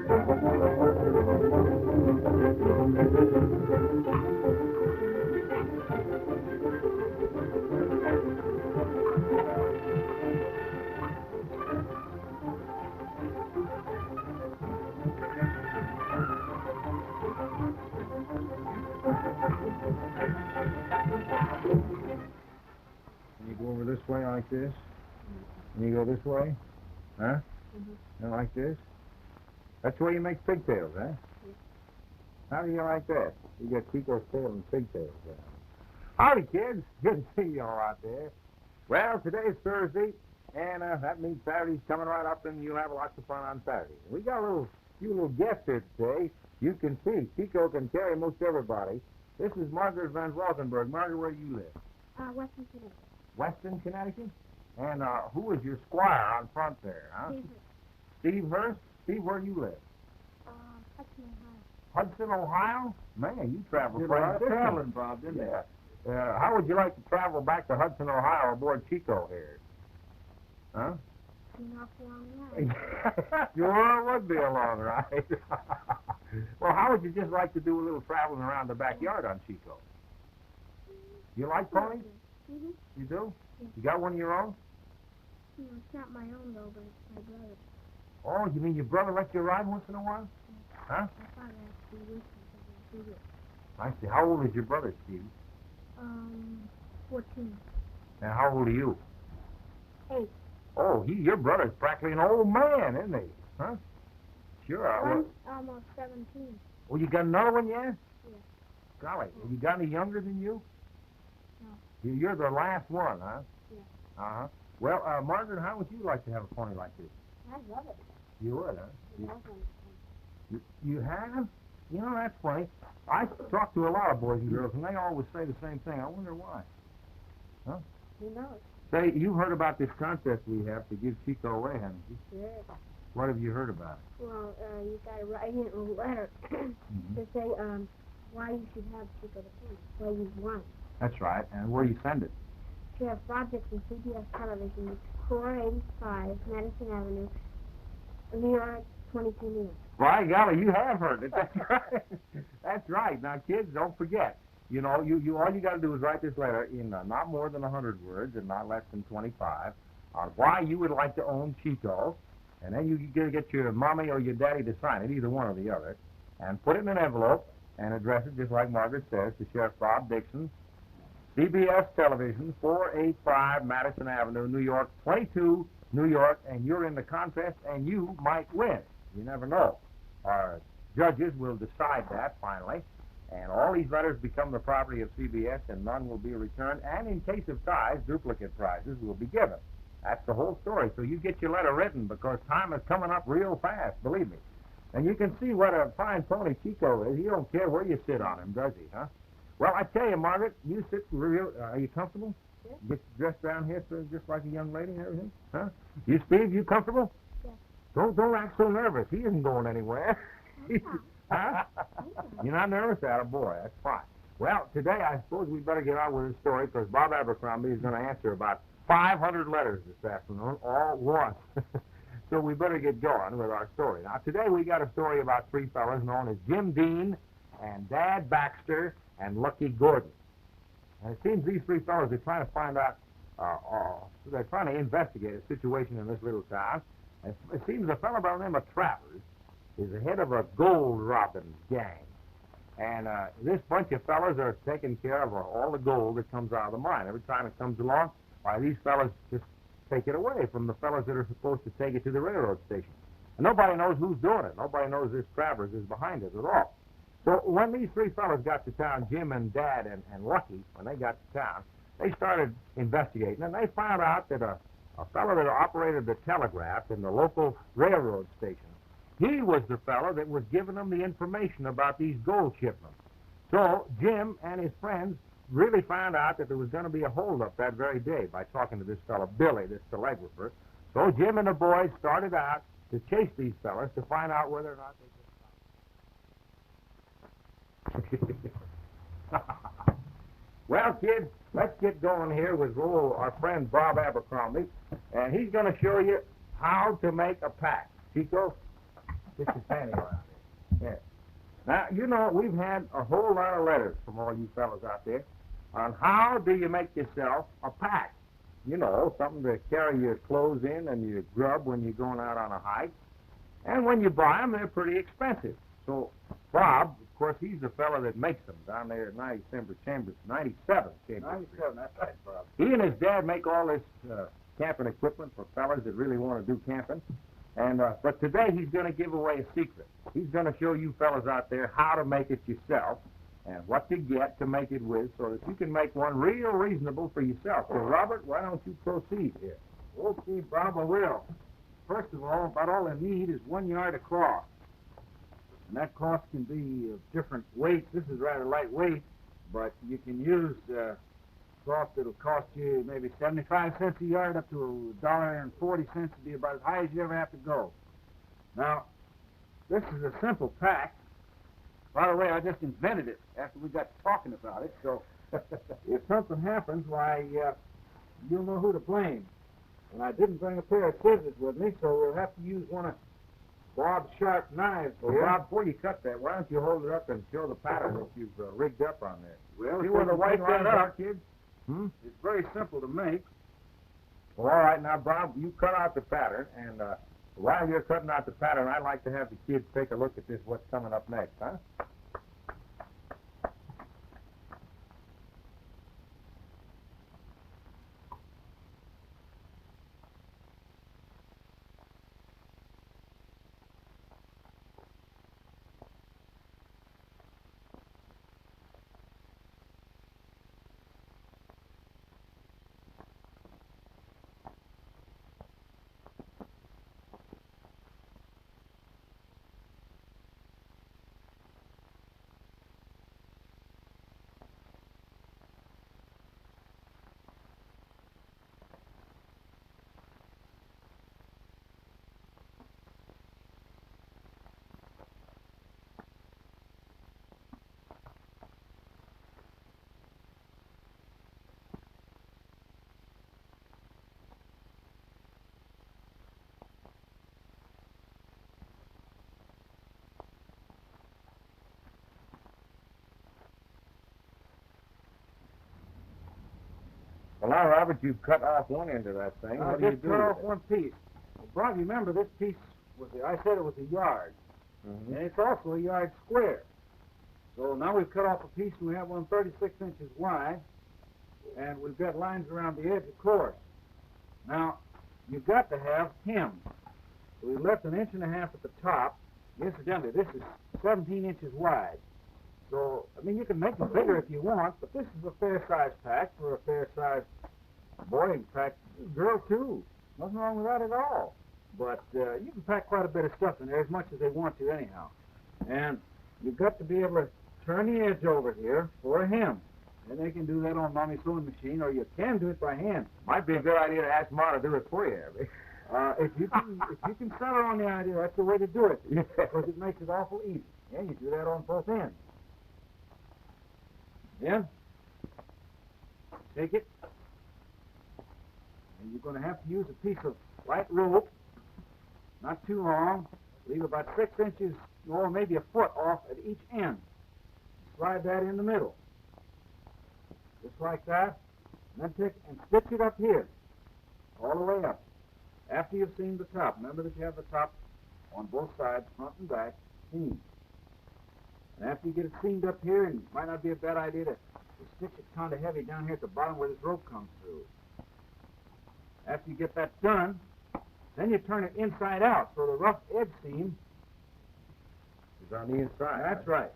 You go over this way like this, and you go this way, huh? And like this. That's the way you make pigtails, huh? How do you like that? You got Chico's tail and pigtails. Howdy, kids. Good to see you all out there. Well, today's Thursday, and that means Saturday's coming right up, and you'll have lots of fun on Saturday. We got a few little guests here today. You can see Chico can carry most everybody. This is Margaret Van Rothenberg. Margaret, where do you live? Western Connecticut. Western Connecticut? And who is your squire on front there, huh? Steve Hurst. Steve Hurst? Steve, where do you live? Hudson, Ohio. Hudson, Ohio? Man, you traveled Did a quite lot a of distance. traveling, Bob, didn't Yeah. How would you like to travel back to Hudson, Ohio aboard Chico here? Huh? An awful long ride. Sure would be a long ride. Well, how would you just like to do a little traveling around the backyard on Chico? You like ponies? Mm-hmm. You do? Yeah. You got one of your own? No, it's not my own, though, but it's my brother's. Oh, you mean your brother lets you ride once in a while? Huh? My father has to be with me because he's I see. How old is your brother, Steve? 14. And how old are you? 8. Oh, your brother's practically an old man, isn't he? Huh? Sure. One's almost 17. Oh, you got another one yet? Yeah. Golly, have you got any younger than you? No. You're the last one, huh? Yeah. Uh-huh. Well, Margaret, how would you like to have a pony like this? I love it. You would, huh? I love it. You have? You know, that's funny. I talk to a lot of boys and girls, and they always say the same thing. I wonder why. Huh? Who knows? Say, you've heard about this contest we have to give Chico away, haven't you? Yeah. What have you heard about it? Well, you got to write in a letter to say why you should have Chico the Pony, why you want. That's right. And where do you send it? Sheriff Bob Dixon, CBS Television, 485 Madison Avenue, New York, 22 New York. By golly, you have heard it. That's right. That's right. Now, kids, don't forget. You know, you all you got to do is write this letter in not more than 100 words and not less than 25 on why you would like to own Chico, and then you get your mommy or your daddy to sign it, either one or the other, and put it in an envelope and address it just like Margaret says to Sheriff Bob Dixon, CBS Television, 485 Madison Avenue, New York, 22 New York, and you're in the contest, and you might win. You never know. Our judges will decide that finally, and all these letters become the property of CBS, and none will be returned, and in case of ties, duplicate prizes will be given. That's the whole story. So you get your letter written, because time is coming up real fast, believe me. And you can see what a fine pony Chico is. He don't care where you sit on him, does he, huh? Well, I tell you, Margaret, you sit real... are you comfortable? Yeah. Get dressed down here just like a young lady and everything? Huh? You, Steve, you comfortable? Yeah. Don't act so nervous. He isn't going anywhere. Huh? You're not nervous? Boy, that's fine. Well, today I suppose we better get on with the story because Bob Abercrombie is going to answer about 500 letters this afternoon, all at once. So we better get going with our story. Now, today we got a story about three fellas known as Jim Dean and Dad Baxter and Lucky Gordon. And it seems these three fellas are trying to find out, they're trying to investigate a situation in this little town. And it seems a fellow by the name of Travers is the head of a gold robbing gang. And this bunch of fellas are taking care of all the gold that comes out of the mine. Every time it comes along, why, these fellas just take it away from the fellas that are supposed to take it to the railroad station. And nobody knows who's doing it. Nobody knows this Travers is behind it at all. So when these three fellas got to town, Jim and Dad and Lucky, when they got to town, they started investigating, and they found out that a fellow that operated the telegraph in the local railroad station, he was the fellow that was giving them the information about these gold shipments. So Jim and his friends really found out that there was going to be a holdup that very day by talking to this fellow, Billy, this telegrapher. So Jim and the boys started out to chase these fellas to find out whether or not they could stop. Well, kids, let's get going here with our friend Bob Abercrombie, and he's going to show you how to make a pack. Chico? Get your panty around there. Yeah. Now, you know, we've had a whole lot of letters from all you fellas out there on how do you make yourself a pack. You know, something to carry your clothes in and your grub when you're going out on a hike. And when you buy them, they're pretty expensive. So Bob, of course, he's the fella that makes them down there at 97 Chambers. 97, that's right, Bob. He and his dad make all this camping equipment for fellas that really want to do camping. And but today he's going to give away a secret. He's going to show you fellas out there how to make it yourself and what to get to make it with so that you can make one real reasonable for yourself. So, Robert, why don't you proceed here? Okay, Bob, I will. First of all, about all I need is 1 yard of cloth. And that cloth can be of different weights. This is rather lightweight, but you can use cloth that'll cost you maybe 75 cents a yard up to $1.40 to be about as high as you ever have to go. Now, this is a simple pack. By the way, I just invented it after we got talking about it, so if something happens, why, you'll know who to blame. And I didn't bring a pair of scissors with me, so we'll have to use one of Bob's sharp knives. Well, here. Bob, before you cut that, why don't you hold it up and show the pattern that you've rigged up on there? Well, see where the white lines are, kids? It's very simple to make. Well, all right, now, Bob, you cut out the pattern, and while you're cutting out the pattern, I'd like to have the kids take a look at this, what's coming up next, huh? Well, now, Robert, you've cut off one end of that thing. I What do you just do cut with off it? one piece. Well, Bob, you remember this piece was, I said it was a yard. Mhm. And it's also a yard square. So now we've cut off a piece and we have one 36 inches wide. And we've got lines around the edge, of course. Now, you've got to have hems. So we left 1.5 inches at the top. Incidentally, this is 17 inches wide. So, I mean, you can make them bigger if you want, but this is a fair-sized pack for a fair-sized boy. In fact, girl, too. Nothing wrong with that at all. But you can pack quite a bit of stuff in there, as much as they want to anyhow. And you've got to be able to turn the edge over here for a hem. And they can do that on Mommy's sewing machine, or you can do it by hand. Might be a good idea to ask Ma to do it for you, Abby. If you can settle on the idea, that's the way to do it. Yeah. Because it makes it awful easy. And you do that on both ends. Then, take it, and you're going to have to use a piece of light rope, not too long, leave about 6 inches or maybe a foot off at each end. Slide that in the middle, just like that, and then take and stitch it up here, all the way up. After you've seamed the top, remember that you have the top on both sides, front and back, seamed. And after you get it seamed up here, and it might not be a bad idea to stitch it kind of heavy down here at the bottom where this rope comes through. After you get that done, then you turn it inside out, so the rough edge seam It's on the inside. That's right.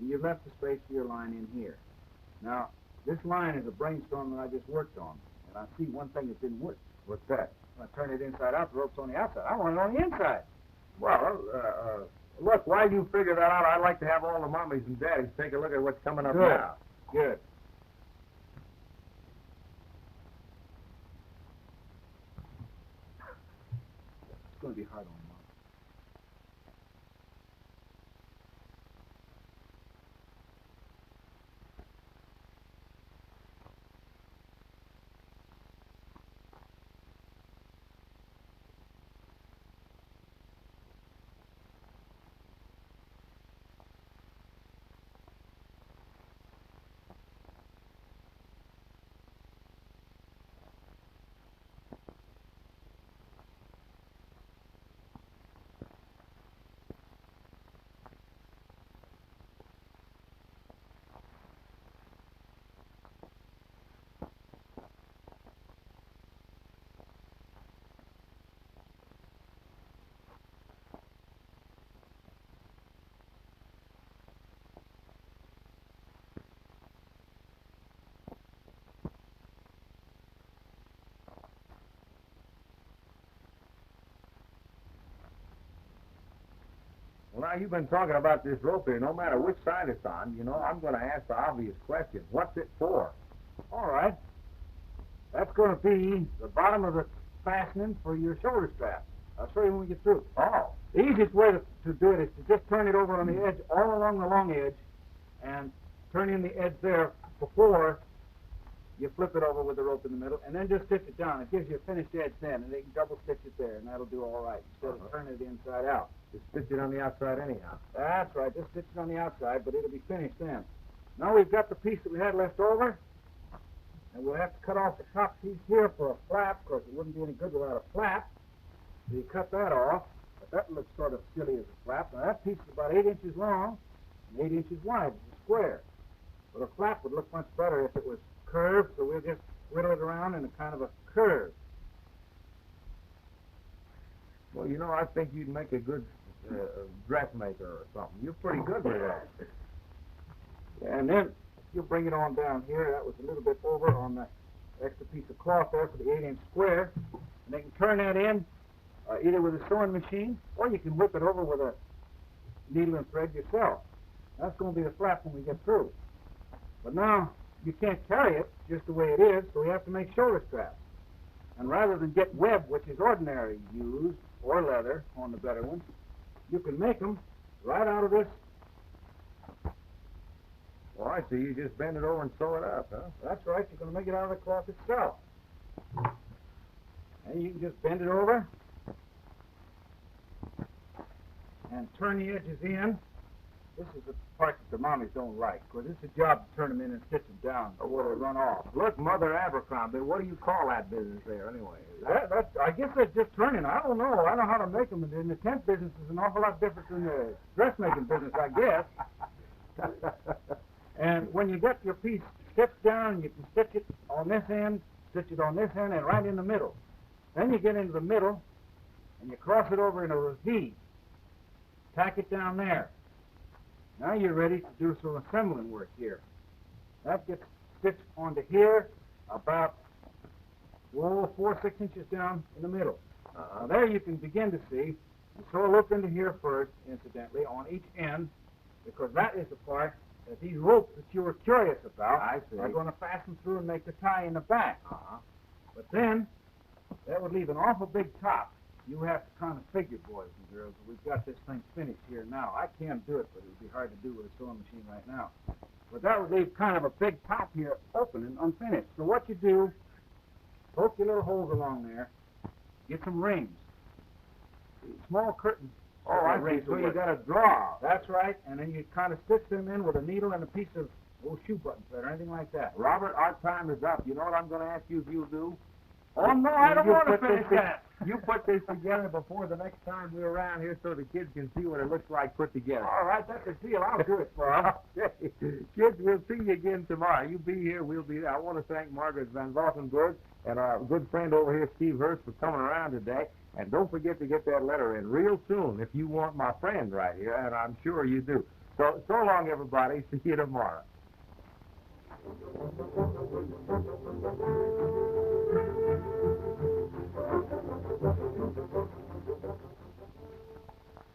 And you left the space for your line in here. Now, this line is a brainstorm that I just worked on, and I see one thing that didn't work. What's that? When I turn it inside out, the rope's on the outside. I want it on the inside. Well, look, while you figure that out, I'd like to have all the mommies and daddies take a look at what's coming up Good. now. Good. It's going to be hard on Mom. Well, now you've been talking about this rope here. No matter which side it's on, you know, I'm going to ask the obvious question. What's it for? All right. That's going to be the bottom of the fastening for your shoulder strap. I'll show you when we get through. Oh. The easiest way to do it is to just turn it over on the edge, all along the long edge, and turn in the edge there before you flip it over with the rope in the middle, and then just stitch it down. It gives you a finished edge then, and they can double stitch it there, and that'll do all right, instead of turning it inside out. Just stitch it on the outside anyhow. That's right, just stitch it on the outside, but it'll be finished then. Now we've got the piece that we had left over, and we'll have to cut off the top piece here for a flap. Of course, it wouldn't be any good without a flap. So you cut that off, but that looks sort of silly as a flap. Now that piece is about 8 inches long and 8 inches wide. It's a square. But a flap would look much better if it was curved, so we'll just whittle it around in a kind of a curve. Well, you know, I think you'd make a good dressmaker or something. You're pretty good with that. And then you'll bring it on down here. That was a little bit over on the extra piece of cloth there for the 8-inch square. And they can turn that in either with a sewing machine, or you can whip it over with a needle and thread yourself. That's going to be the flap when we get through. But now, you can't carry it just the way it is, so we have to make shoulder straps. And rather than get web, which is ordinary used, or leather on the better ones, you can make them right out of this. Well, I see. You just bend it over and sew it up, huh? That's right. You're going to make it out of the cloth itself. And you can just bend it over and turn the edges in. This is the part that the mommies don't like, because it's a job to turn them in and stitch them down before they run off. Look, Mother Abercrombie, what do you call that business there anyway? I guess that's just turning. I don't know. I know how to make them. And the tent business is an awful lot different than the dressmaking business, I guess. And when you get your piece stitched down, you can stitch it on this end, stitch it on this end, and right in the middle. Then you get into the middle, and you cross it over in a V. Tack it down there. Now you're ready to do some assembling work here. That gets stitched onto here about 4 or 6 inches down in the middle. There you can begin to see, and sew a loop into here first, incidentally, on each end, because that is the part that these ropes that you were curious about are going to fasten through and make the tie in the back. But then, that would leave an awful big top. You have to kind of figure, boys and girls, we've got this thing finished here now. I can't do it, but it would be hard to do with a sewing machine right now. But that would leave kind of a big top here open and unfinished. So what you do, poke your little holes along there, get some rings, small curtains. Oh, I see. So you got a draw. That's right, and then you kind of stitch them in with a needle and a piece of old shoe button thread or anything like that. Robert, our time is up. You know what I'm going to ask you if you'll do? Oh, no, I don't want to finish that. You put this together before the next time we're around here so the kids can see what it looks like put together. All right, that's a deal. I'll do it for them. Okay. Kids, we'll see you again tomorrow. You be here, we'll be there. I want to thank Margaret Van Rothenberg and our good friend over here, Steve Hurst, for coming around today. And don't forget to get that letter in real soon if you want my friend right here, and I'm sure you do. So long, everybody. See you tomorrow.